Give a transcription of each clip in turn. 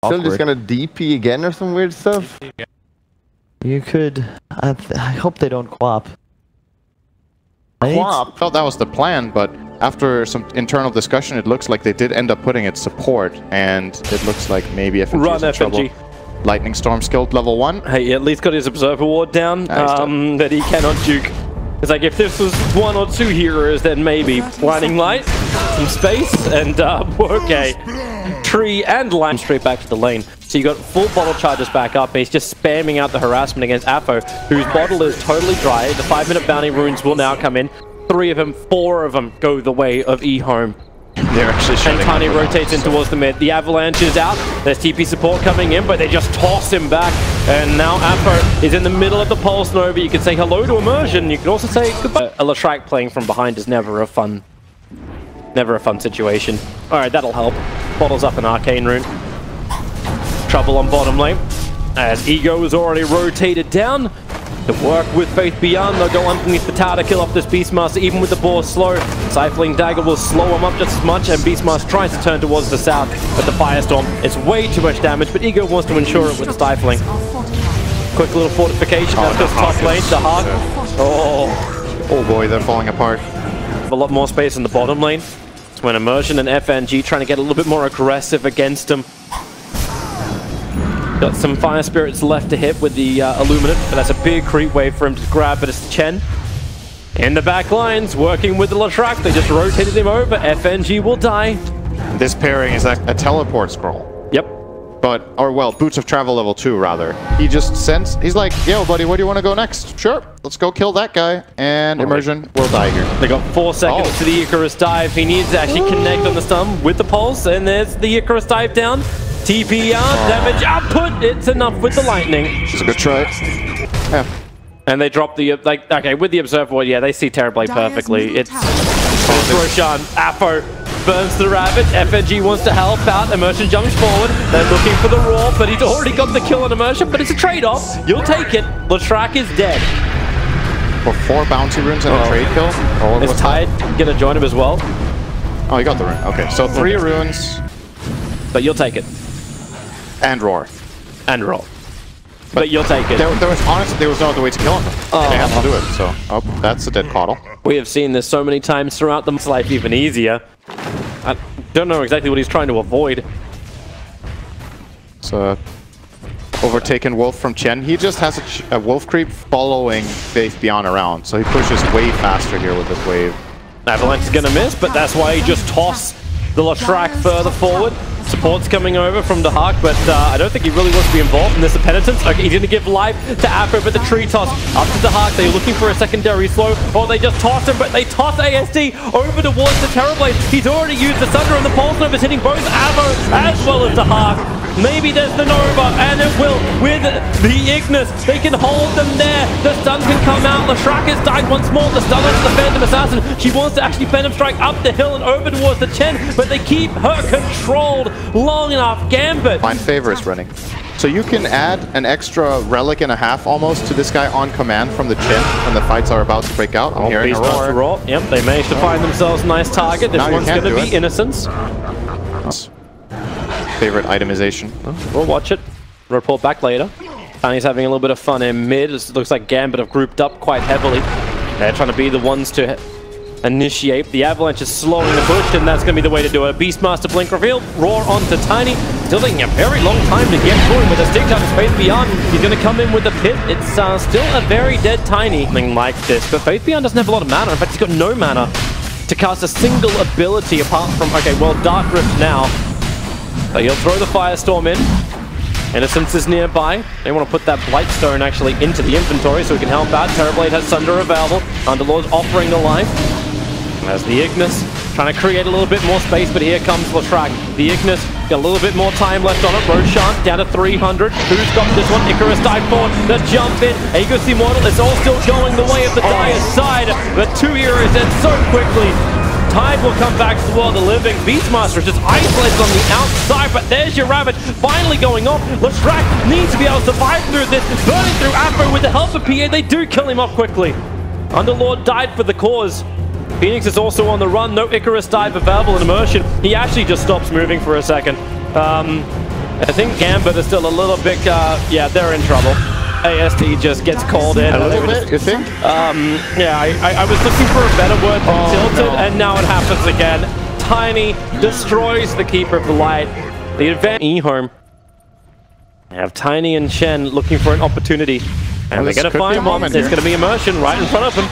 Still just gonna DP again or some weird stuff? You could... I hope they don't quap. I felt that was the plan, but after some internal discussion, it looks like they did end up putting it support, and it looks like maybe FNG is in trouble. Lightning Storm skilled level 1. Hey, he at least got his Observer Ward down, that he cannot juke. It's like, if this was 1 or 2 heroes, then maybe Blinding Light, some space, and okay. Tree and line straight back to the lane. So you got full bottle charges back up. He's just spamming out the harassment against Apo, whose bottle is totally dry. The 5-minute bounty runes will now come in. 3 of them, 4 of them go the way of EHOME. They're actually shutting. And Tiny rotates in towards the mid. The Avalanche is out. There's TP support coming in, but they just toss him back. And now Apo is in the middle of the Pulse Nova. You can say hello to Immersion. You can also say goodbye. A Latrak playing from behind is never a fun situation. Alright, that'll help. Bottles up an Arcane Rune. Trouble on bottom lane. As Ego is already rotated down. To work with Faith Beyond, they'll go underneath the tower to kill off this Beastmaster, even with the boar slow. Cycling Dagger will slow him up just as much, and Beastmaster tries to turn towards the south, but the Firestorm, it's way too much damage, but Ego wants to ensure it with Stifling. Quick little fortification, that's just top lane, the Hawk. Oh boy, they're falling apart. A lot more space in the bottom lane. It's when Immersion and FNG trying to get a little bit more aggressive against him. Got some Fire Spirits left to hit with the Illuminate, but that's a big creep wave for him to grab, but it's Chen. In the back lines, working with the Latrak, they just rotated him over. FNG will die. This pairing is a teleport scroll. Yep. But, or well, Boots of Travel level 2 rather. He just sends, he's like, yo buddy, where do you want to go next? Sure, let's go kill that guy. And Immersion will die here. They got 4 seconds to the Icarus dive. He needs to actually connect on the stun with the Pulse, and there's the Icarus dive down. TP damage output, it's enough with the lightning. It's a good try. Yeah. And they drop the, like, okay, with the Observer Ward, yeah, they see Terrorblade perfectly. It's Roshan, Apo burns the Ravage, FNG wants to help out, Immersion jumps forward, they're looking for the Roar, but he's already got the kill on Immersion, but it's a trade-off, you'll take it, Latrak is dead. For 4 bounty runes and a trade kill? Is Tide gonna join him as well? Oh, he got the rune, okay, so 3 runes. But you'll take it. And Roar. And Roar. But you'll take it. There was honestly, there was no other way to kill him. They have to do it, so... Oh, that's a dead Coddle. We have seen this so many times throughout the life, even easier. I don't know exactly what he's trying to avoid. It's a overtaken Wolf from Chen. He just has a Wolf creep following Faith Beyond around, so he pushes way faster here with this wave. Avalanche is gonna miss, but that's why he just tossed the Latrak further forward. Support's coming over from the Hawk, but I don't think he really wants to be involved in this. Penitence. Okay, he's gonna give life to Apo, but the tree toss up to the Hawk. They're looking for a secondary slow, or they just toss him, but they toss ASD over towards the Terrorblade. He's already used the Thunder, and the Pulse Nova is hitting both Avo as well as the Hawk. Maybe there's the Nova, and it will with the Ignis. They can hold them there. The stun can come out. Latrak has died once more. The stun onto the Phantom Assassin. She wants to actually Phantom Strike up the hill and over towards the Chen, but they keep her controlled long enough. Gambit. Find Favor is running. So you can add an extra relic and a half almost to this guy on command from the Chen when the fights are about to break out. I'm hearing a roar. Yep, they managed to find themselves a nice target. This one's going to be Innocence. Favorite itemization. We'll watch it. Report back later. Tiny's having a little bit of fun in mid. It looks like Gambit have grouped up quite heavily. They're trying to be the ones to initiate. The Avalanche is slowing the push, and that's going to be the way to do it. Beastmaster Blink reveal. Roar onto Tiny. Still taking a very long time to get through with a stick out of Faith Beyond. He's going to come in with a pit. It's still a very dead Tiny. Something like this. But Faith Beyond doesn't have a lot of mana. In fact, he's got no mana to cast a single ability apart from, okay, well, Dark Rift now. So he'll throw the Firestorm in. Innocence is nearby. They want to put that Blightstone actually into the inventory so he can help out. Terrorblade has Sunder available. Underlord's offering the life. As the Ignis trying to create a little bit more space, but here comes Latrak. The Ignis got a little bit more time left on it. Roshan down to 300. Who's got this one? Icarus dive forward. The jump in. Aegis Immortal is all still going the way of the Dire side. But 2 heroes and so quickly. Tide will come back to the world of the living. Beastmaster is just isolated on the outside, but there's your Ravage finally going off. Latrak needs to be able to survive through this. Burning through Apo with the help of PA. They do kill him off quickly. Underlord died for the cause. Phoenix is also on the run. No Icarus dive available in Immersion. He actually just stops moving for a second. I think Gambit is still a little bit, yeah, they're in trouble. AST just gets called in. A little bit, you think? Yeah, I was looking for a better word than tilted, and now it happens again. Tiny destroys the Keeper of the Light. The advantage EHOME. They have Tiny and Chen looking for an opportunity. And they're going to find one. There's going to be immersion right in front of him.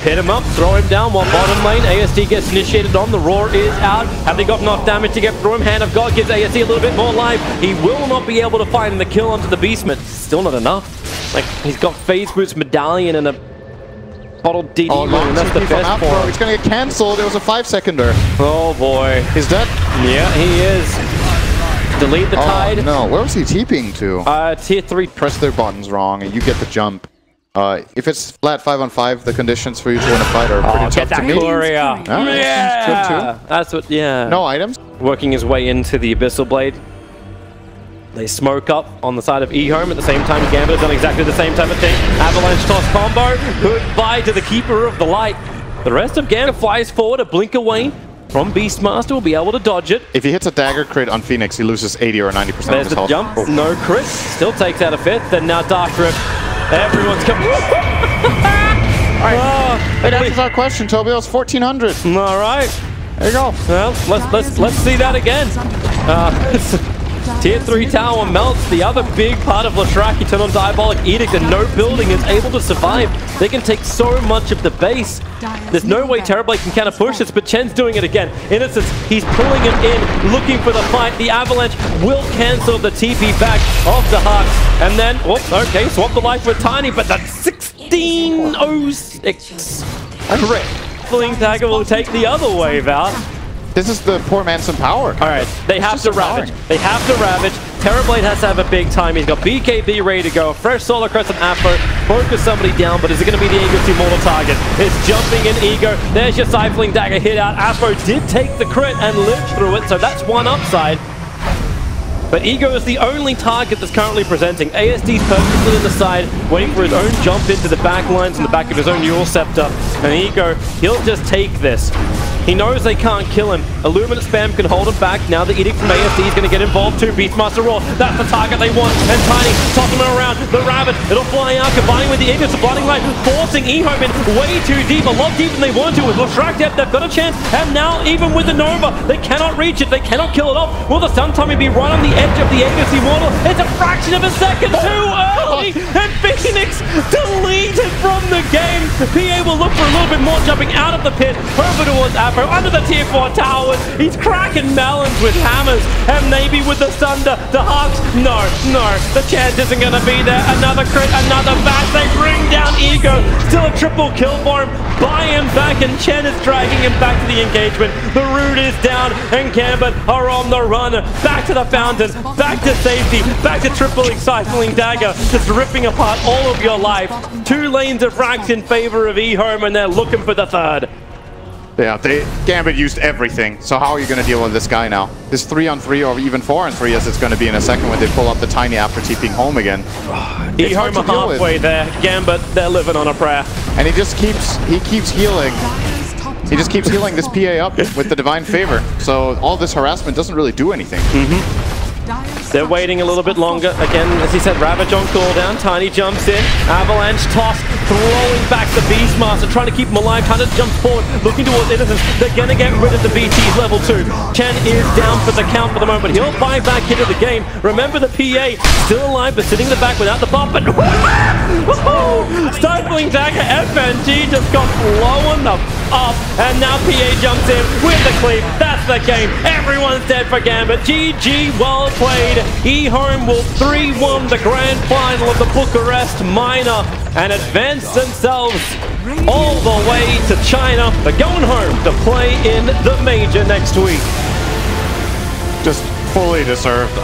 Hit him up, throw him down, while bottom lane, AST gets initiated on, the roar is out. Have they got enough damage to get through him? Hand of God gives AST a little bit more life. He will not be able to find the kill onto the Beastman. Still not enough. Like, he's got Phase Boost Medallion and a bottled DD. Oh, and that's the best for him. He's gonna get cancelled. It was a 5-seconder. Oh boy. He's dead? Yeah, he is. Delete the tide. Oh no, where was he TPing to? Tier 3. Press their buttons wrong and you get the jump. If it's flat 5-on-5, the conditions for you to win a fight are pretty tough to meet. Courier. Yeah. That's what, yeah. No items. Working his way into the Abyssal Blade. They smoke up on the side of EHOME at the same time. Gambit has done exactly the same type of thing. Avalanche toss combo. Goodbye to the Keeper of the Light. The rest of Gambit flies forward, a blink away from Beastmaster, will be able to dodge it. If he hits a dagger crit on Phoenix, he loses 80 or 90% of his health. There's the jump. No crit. Still takes out a 5th. And now Dark Rift. Everyone's coming. Alright. That answers our question, Toby. That was 1400. Alright. There you go. Well, let's see that again. Tier 3 tower melts. The other big part of Lashraki turn on Diabolic Edict, and no building is able to survive. They can take so much of the base. There's no way Terrorblade can kind of push this, but Chen's doing it again. Innocence, he's pulling him in, looking for the fight. The Avalanche will cancel the TP back off the Hux. And then, okay, swap the life with Tiny, but that's 1606. Correct. Fling Dagger will take the other wave out. This is the poor man's some power. Alright, they have to ravage. They have to ravage. Terrorblade has to have a big time. He's got BKB ready to go. Fresh Solar Crest and Afro. Focus somebody down, but is it going to be the Ego's immortal target? It's jumping in Ego. There's your Siphoning Dagger hit out. Afro did take the crit and live through it, so that's one upside. But Ego is the only target that's currently presenting. ASD's perfectly in the side, waiting for his own jump into the back lines in the back of his own Eul Scepter. And Ego, he'll just take this. He knows they can't kill him. Illuminate spam can hold him back. Now the Edict from ASD is going to get involved too. Beastmaster Roar, that's the target they want. And Tiny, tossing him around. The Rabbit, it'll fly out, combining with the Ignis, the Blinding Light, forcing EHOME in way too deep. A lot deeper than they want to. With Lashraki depth, they've got a chance. And now, even with the Nova, they cannot reach it. They cannot kill it off. Will the Stun Tommy be right on the edge of the Ignis Immortal? It's a fraction of a second too early. And Phoenix deleted from the game. PA will look for a little bit more, jumping out of the pit. Over towards Afro, under the tier 4 towers. He's cracking melons with hammers. And maybe with the Thunder, the Hawks. No. The chance isn't going to be there. Another crit, another bash. They bring down Ego. Still a triple kill for him. Buy him back, and Chen is dragging him back to the engagement. The root is down, and Gambit are on the run. Back to the fountain, back to safety, back to triple Siphoning Dagger, just ripping apart all of your life. 2 lanes of racks in favor of EHOME, and they're looking for the third. Yeah, Gambit used everything. So how are you going to deal with this guy now? This 3-on-3 or even 4-on-3 as it's going to be in a second when they pull up the Tiny after TPing home again. EHOME are halfway there. Gambit, they're living on a prayer. And he keeps healing. He just keeps healing this PA up with the Divine Favor. So all this harassment doesn't really do anything. They're waiting a little bit longer. Again, as he said, Ravage on cooldown. Tiny jumps in. Avalanche toss, throwing back the Beastmaster, trying to keep him alive. Trying to jump forward, looking towards Innocence. They're going to get rid of the BT's level 2. Chen is down for the count for the moment. He'll buy back into the game. Remember the PA still alive, but sitting in the back without the bump. But Stifling Dagger, FNG just got blown up. And now PA jumps in with the cleave. That's the game. Everyone's dead for Gambit. GG, well played. EHOME will 3-1 the grand final of the Bucharest Minor and advance themselves all the way to China. They're going home to play in the Major next week. Just fully deserved.